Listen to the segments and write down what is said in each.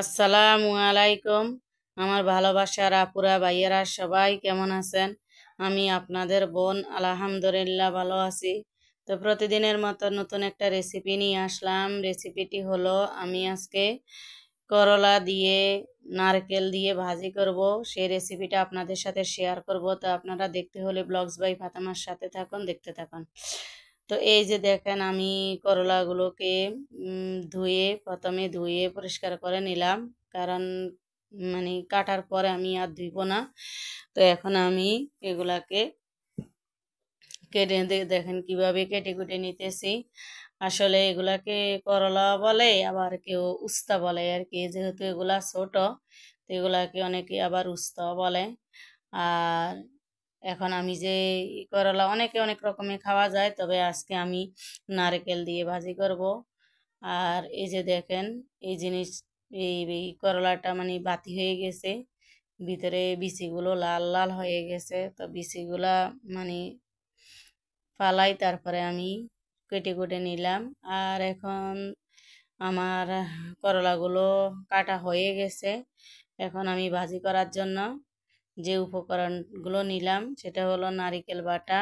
আসসালামু আলাইকুম। আমার ভালোবাসার আপুরা ভাইয়েরা সবাই কেমন আছেন? আমি আপনাদের বোন আলহামদুলিল্লাহ ভালো আছি। তো প্রতিদিনের মতো নতুন একটা রেসিপি নিয়ে আসলাম। রেসিপিটি হলো আমি আজকে করলা দিয়ে নারকেল দিয়ে ভাজি করব। সেই রেসিপিটা আপনাদের সাথে শেয়ার করব। তো আপনারা দেখতে হলে ব্লগস বাই ফাতেমার সাথে থাকুন, দেখতে থাকুন। তো এই যে দেখেন আমি করলাগুলোকে প্রথমে ধুয়ে পরিষ্কার করে নিলাম, কারণ কাটার পরে আমি আর ধুইব না। তো এখন আমি এগুলাকে কেটে দেখেন কিভাবে কেটে কুটে নিতেছি। আসলে এগুলাকে করলা বলে, আবার কেউ উস্তা বলে আর কি। যেহেতু এগুলা ছোট, তো এগুলাকে অনেকে আবার উস্তা বলে। আর এখন আমি যে করলা অনেকে অনেক রকমের খাওয়া যায়, তবে আজকে আমি নারকেল দিয়ে ভাজি করব। আর এই যে দেখেন এই জিনিস, এই করলাটা বাতি হয়ে গেছে, ভিতরে বিচিগুলো লাল লাল হয়ে গেছে। তো বিচিগুলা মানে ফালাই তারপরে আমি কেটে কুটে নিলাম। আর এখন আমার করলাগুলো কাটা হয়ে গেছে। এখন আমি ভাজি করার জন্য যে উপকরণগুলো নিলাম সেটা হলো নারিকেল বাটা,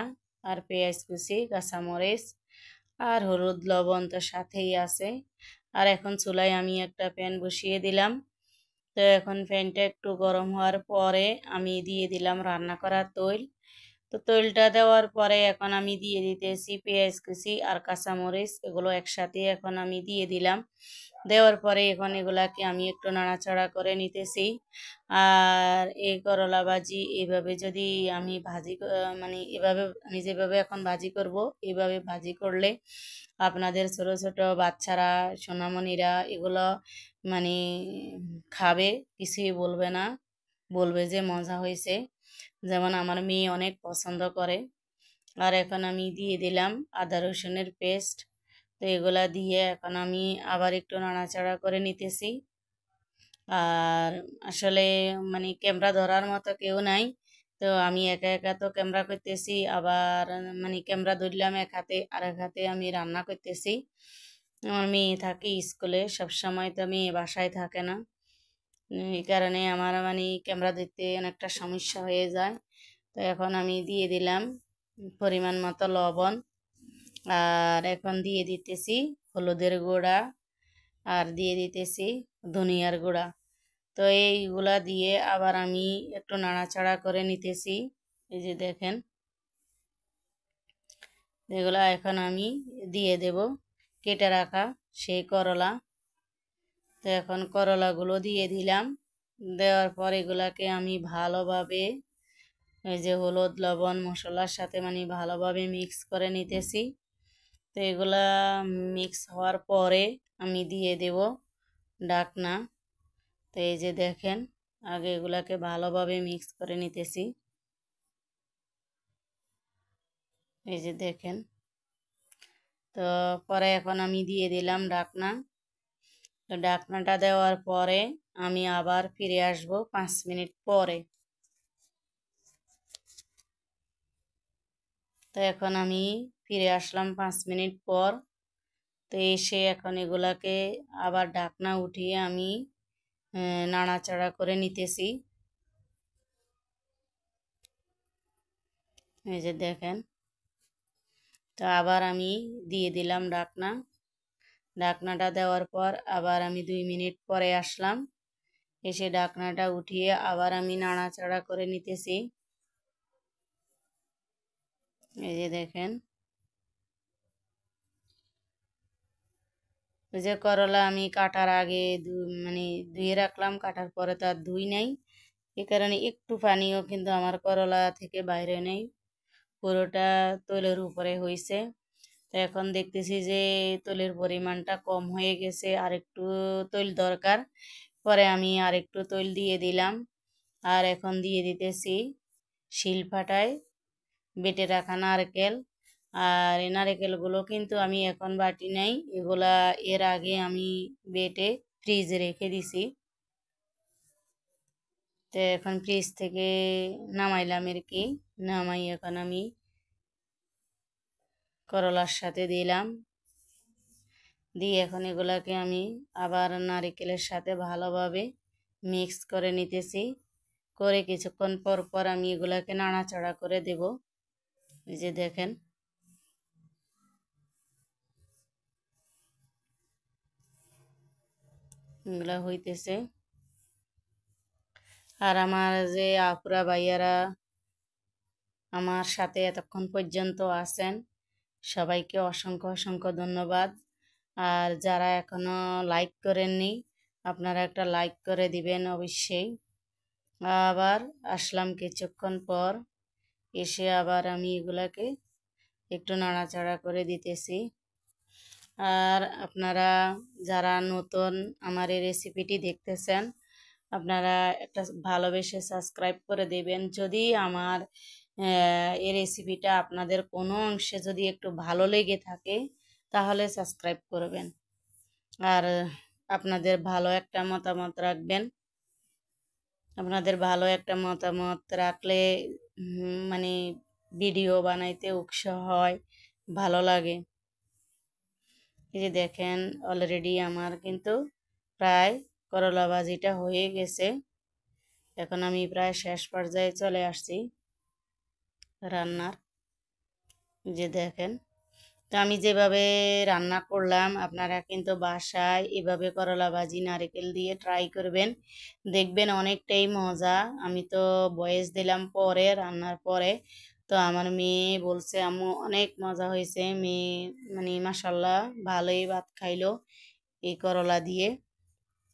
আর পেঁয়াজ কুচি, কাঁচামরিচ, আর হলুদ লবণ তো সাথেই আছে। আর এখন চুলায় আমি একটা প্যান বসিয়ে দিলাম। তো এখন প্যানটা একটু গরম হওয়ার পরে আমি দিয়ে দিলাম রান্না করা তৈল। তো তৈলটা দেওয়ার পরে এখন আমি দিয়ে দিতেছি পেঁয়াজ কুচি আর কাঁচামরিচ, এগুলো একসাথে এখন আমি দিয়ে দিলাম। দেওয়ার পরে এখন এগুলাকে আমি একটু নাড়াচাড়া করে নিতেছি। আর এই করলা ভাজি এইভাবে যদি আমি এভাবে আমি যেভাবে এখন ভাজি করব, এইভাবে ভাজি করলে আপনাদের ছোট ছোট বাচ্চারা, সোনামণিরা এগুলো মানে খাবে, কিছুই বলবে না, বলবে যে মজা হয়েছে। যেমন আমার মেয়ে অনেক পছন্দ করে। আর এখন আমি দিয়ে দিলাম আদা রসুনের পেস্ট। তো এগুলা দিয়ে এখন আমি আবার একটু নাড়াচাড়া করে নিতেছি। আর আসলে ক্যামেরা ধরার মতো কেউ নাই, তো আমি একা একা তো ক্যামেরা করতেছি, আবার ক্যামেরা ধরলাম এক হাতে, আর এক হাতে আমি রান্না করতেছি। আমার মেয়ে থাকে স্কুলে, সব সময় তো মেয়ে বাসায় থাকে না। এই কারণে আমার ক্যামেরা ধরতে অনেকটা সমস্যা হয়ে যায়। তো এখন আমি দিয়ে দিলাম পরিমাণ মতো লবণ, আর এখন দিয়ে দিতেছি হলুদের গুঁড়া, আর দিয়ে দিতেছি ধনিয়ার গুঁড়া। তো এইগুলা দিয়ে আবার আমি একটু নাড়াচাড়া করে নিতেছি। এই যে দেখেন এগুলা এখন আমি দিয়ে দেব কেটে রাখা সেই করলা। তো এখন করলাগুলো দিয়ে দিলাম। দেওয়ার পর এগুলাকে আমি ভালোভাবে এই যে হলুদ লবণ মশলার সাথে ভালোভাবে মিক্স করে নিতেছি। তো এগুলা মিক্স হওয়ার পরে আমি দিয়ে দেব ঢাকনা। তো এই যে দেখেন আগে এগুলাকে ভালোভাবে মিক্স করে নিতেছি। এই যে দেখেন, তো পরে এখন আমি দিয়ে দিলাম ঢাকনা। তো ঢাকনাটা দেওয়ার পরে আমি আবার ফিরে আসব 5 মিনিট পরে। তো এখন আমি ফিরে আসলাম 5 মিনিট পর। তো এসে এখন এগুলাকে আবার ঢাকনা উঠিয়ে আমি নাড়াচাড়া করে নিতেছি। এই যে দেখেন, তো আবার আমি দিয়ে দিলাম ঢাকনা। ঢাকনাটা দেওয়ার পর আবার আমি 2 মিনিট পরে আসলাম। এসে ঢাকনাটা উঠিয়ে আবার আমি নাড়াচাড়া করে নিতেছি। এই যে দেখেন, ওই যে করলা আমি কাটার আগে ধুয়ে রাখলাম, কাটার পরে তো আর ধুই নাই, এ কারণে একটু পানিও কিন্তু আমার করলা থেকে বাইরে নেই, পুরোটা তৈলের উপরে হয়েছে। তো এখন দেখতেছি যে তৈলের পরিমাণটা কম হয়ে গেছে, আর একটু তৈল দরকার। পরে আমি আর একটু তৈল দিয়ে দিলাম। আর এখন দিয়ে দিতেছি শিলপাটায় বেটে রাখা নারকেল। আর এই নারকেলগুলো কিন্তু আমি এখন বাটি নাই, এগুলা এর আগে আমি বেটে ফ্রিজে রেখে দিছি। তো এখন ফ্রিজ থেকে নামাইলাম আর কি। নামাই এখন আমি করলার সাথে দিলাম। দিয়ে এখন এগুলাকে আমি আবার নারিকেলের সাথে ভালোভাবে মিক্স করে নিতেছি। করে কিছুক্ষণ পর পর আমি এগুলাকে নাড়াচাড়া করে দেব। এই যে দেখেন, এগুলা হইতেছে। আর আমার যে আপুরা ভাইয়ারা আমার সাথে এতক্ষণ পর্যন্ত আছেন, সবাইকে অসংখ্য অসংখ্য ধন্যবাদ। আর যারা এখনো লাইক করেননি, আপনারা একটা লাইক করে দিবেন অবশ্যই। আবার আসলাম কিছুক্ষণ পর, এসে আবার আমি এগুলাকে একটু নাড়াচাড়া করে দিতেছি। আর আপনারা যারা নতুন আমার এই রেসিপিটি দেখতেছেন, আপনারা একটা ভালোবেসে সাবস্ক্রাইব করে দেবেন। যদি আমার এই রেসিপিটা আপনাদের কোনো অংশে যদি একটু ভালো লেগে থাকে, তাহলে সাবস্ক্রাইব করবেন। আর আপনাদের ভালো একটা মতামত রাখবেন। আপনাদের ভালো একটা মতামত রাখলে মানে ভিডিও বানাইতে উৎসাহ হয়, ভালো লাগে। এই যে দেখেন, অলরেডি আমার কিন্তু প্রায় করলা ভাজিটা হয়ে গেছে। এখন আমি প্রায় শেষ পর্যায়ে চলে আসছি রান্নার। যে দেখেন, তো আমি যেভাবে রান্না করলাম, আপনারা কিন্তু বাসায় এভাবে করলা ভাজি নারকেল দিয়ে ট্রাই করবেন, দেখবেন অনেকটাই মজা। আমি তো ভয়েস দিলাম পরে, রান্নার পরে। তো আমার মেয়ে বলছে আম্মু অনেক মজা হয়েছে, মেয়ে মানে মাশাল্লাহ ভালোই ভাত খাইলো এই করলা দিয়ে।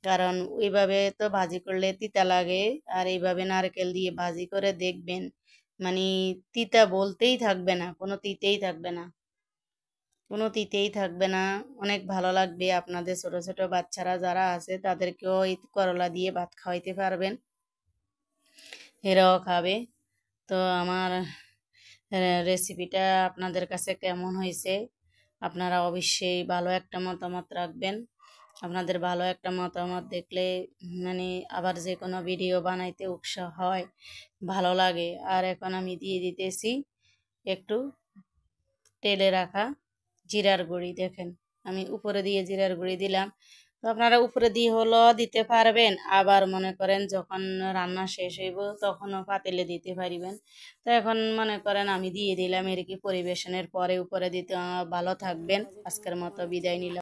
কারণ ওইভাবে তো ভাজি করলে তিতা লাগে, আর এইভাবে নারকেল দিয়ে ভাজি করে দেখবেন, মানে তিতা বলতেই থাকবে না, কোনো তিতেই থাকবে না, কোনো তিতেই থাকবে না। অনেক ভালো লাগবে। আপনাদের ছোট ছোট বাচ্চারা যারা আছে তাদেরকেও এই করলা দিয়ে ভাত খাওয়াইতে পারবেন, এরাও খাবে। তো আমার রেসিপিটা আপনাদের কাছে কেমন হয়েছে, আপনারা অবশ্যই ভালো একটা মতামত রাখবেন। আপনাদের ভালো একটা মতামত দেখলে মানে আবার যে কোনো ভিডিও বানাইতে উৎসাহ হয়, ভালো লাগে। আর এখন আমি দিয়ে দিতেছি একটু তেলে রাখা জিরার গুঁড়ি। দেখেন, আমি উপরে দিয়ে জিরার গুঁড়ি দিলাম। তো আপনারা উপরে দিয়ে হলো দিতে পারবেন, আবার মনে করেন যখন রান্না শেষ হইব তখনও পাতিলে দিতে পারিবেন। তো এখন মনে করেন আমি দিয়ে দিলাম, এর কি পরিবেশনের পরে উপরে দিতে। ভালো থাকবেন, আজকের মতো বিদায় নিলাম।